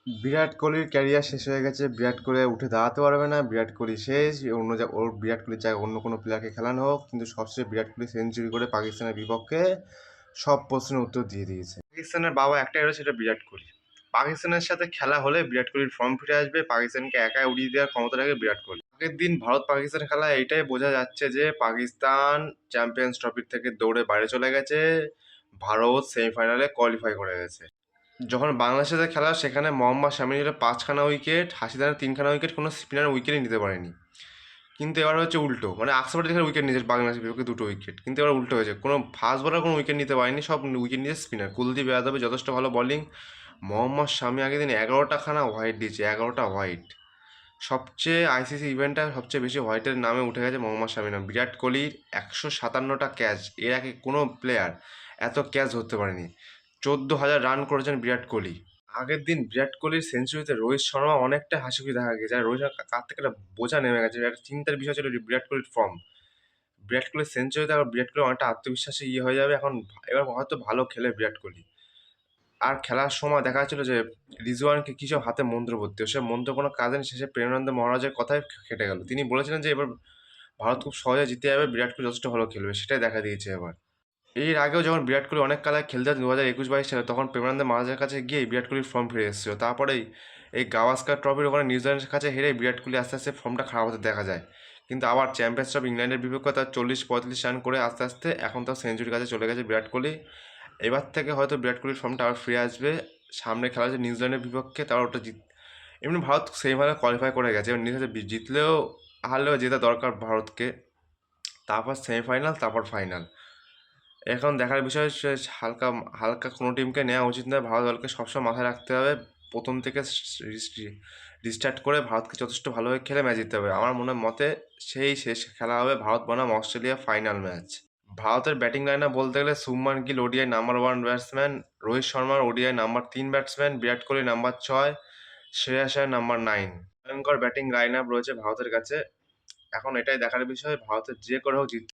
বিরাট কোহলির ক্যারিয়ার শেষ হয়ে গেছে। বিরাট কোহলি আর উঠে দাঁড়াতে পারবে না। বিরাট কোহলি শেষ। ওর বিরাট কোহলির জায়গায় অন্য কোনো প্লেয়ারকে খেলানো হোক, কিন্তু সবশেষে বিরাট কোহলি সেঞ্চুরি করে পাকিস্তানের বিপক্ষে সব প্রশ্নের উত্তর দিয়ে দিয়েছে। পাকিস্তানের বাবা একটাই হলো, সেটা বিরাট কোহলি। পাকিস্তানের সাথে খেলা হলে বিরাট কোহলির ফর্ম ফিরে আসবে। পাকিস্তানকে একাই উড়িয়ে দেওয়ার ক্ষমতা রাখে বিরাট কোহলি। আগের দিন ভারত পাকিস্তানের খেলা এইটাই বোঝা যাচ্ছে যে পাকিস্তান চ্যাম্পিয়ন্স ট্রফির থেকে দৌড়ে বাইরে চলে গেছে। ভারত সেমিফাইনালে কোয়ালিফাই করে গেছে। যখন বাংলাদেশের সাথে খেলা সেখানে মোহাম্মদ শামির হলো 5খানা উইকেট, হাসিদানের 3খানা উইকেট, কোনো স্পিনার উইকেটই নিতে পারেনি। কিন্তু এবার হচ্ছে উল্টো, মানে আকসার যেখানে উইকেট নিয়েছে বাংলাদেশের বিপক্ষে 2টো উইকেট, কিন্তু এবার উল্টো হয়েছে, কোনো ফাস্ট বলার কোনো উইকেট নিতে পারেনি, সব উইকেট নিয়েছে স্পিনার। কুলদীপ যাদবের যথেষ্ট ভালো বলিং। মোহাম্মদ শামি আগের দিন 11টা হোয়াইট দিয়েছে, 11টা হোয়াইট। সবচেয়ে আইসিসি ইভেন্টটা সবচেয়ে বেশি হোয়াইটের নামে উঠে গেছে মোহাম্মদ শামির নাম। বিরাট কোহলির 157টা ক্যাচ, এর আগে কোনো প্লেয়ার এত ক্যাচ ধরতে পারেনি। 14,000 রান করেছেন বিরাট কোহলি। আগের দিন বিরাট কোহলির সেঞ্চুরিতে রোহিত শর্মা অনেকটা হাসিখুশি দেখা গেছে, আর রোহিত শর্মা কাছ থেকে একটা বোঝা নেমে গেছে। একটা চিন্তার বিষয় ছিল বিরাট কোহলির ফর্ম। বিরাট কোহলির সেঞ্চুরিতে আবার বিরাট কোহলি অনেকটা আত্মবিশ্বাসী হয়ে যাবে এখন। এবার হয়তো ভালো খেলে বিরাট কোহলি। আর খেলার সময় দেখা যাচ্ছিল যে রিজওয়ানকে কি সব হাতে মন্ত্র পড়তে, সে মন্ত্র কোনো কাজে নেই, শেষে প্রেমানন্দ মহারাজের কথায় খেটে গেল। তিনি বলেছিলেন যে এবার ভারত খুব সহজে জিতে যাবে, বিরাট কোহলি যথেষ্ট ভালো খেলবে, সেটাই দেখা দিয়েছে এবার। এর আগেও যখন বিরাট কোহলি অনেক কালায় খেলতে 2021-22 সালে, তখন প্রেমানন্দ মহারাজের কাছে গিয়ে বিরাট কোহলির ফর্ম ফিরে এসেছিল। তারপরেই এই গাভাস্কার ট্রফির ওখানে নিউজিল্যান্ডের কাছে হেরে বিরাট কোহলি আস্তে আস্তে ফর্মটা খারাপ হতে দেখা যায়। কিন্তু আবার চ্যাম্পিয়ন্স ট্রফি ইংল্যান্ডের বিপক্ষে তার 40-45 রান করে আস্তে আস্তে এখন তার সেঞ্চুরির কাছে চলে গেছে বিরাট কোহলি। এবার থেকে হয়তো বিরাট কোহলির ফর্মটা আবার ফিরে আসবে। সামনে খেলা হচ্ছে নিউজিল্যান্ডের বিপক্ষে, তারা ওটা এমনি ভারত সেমিফাইনালে কোয়ালিফাই করে গেছে, এবার নিউজিল্যান্ড জিতলেও হারলেও জেতা দরকার ভারতকে। তারপর সেমিফাইনাল, তারপর ফাইনাল। এখন দেখার বিষয় হালকা হালকা কোনো টিমকে নেওয়া উচিত নয়। ভারত দলকে সবসময় মাথায় রাখতে হবে, প্রথম থেকে রিস্টার্ট করে ভারতকে যথেষ্ট ভালোভাবে খেলে ম্যাচ জিততে হবে। আমার মতে সেই শেষ খেলা হবে ভারত বনাম অস্ট্রেলিয়া ফাইনাল ম্যাচ। ভারতের ব্যাটিং লাইনে বলতে গেলে Shubman Gill ODI number 1 batsman, Rohit শর্মার ODI number 3 batsman, Virat Kohli number 6, Shreyas আয়ার নাম্বার 9। ভয়ঙ্কর ব্যাটিং লাইন আপ রয়েছে ভারতের কাছে। এখন এটাই দেখার বিষয়, ভারতের যে করে হোক জিততে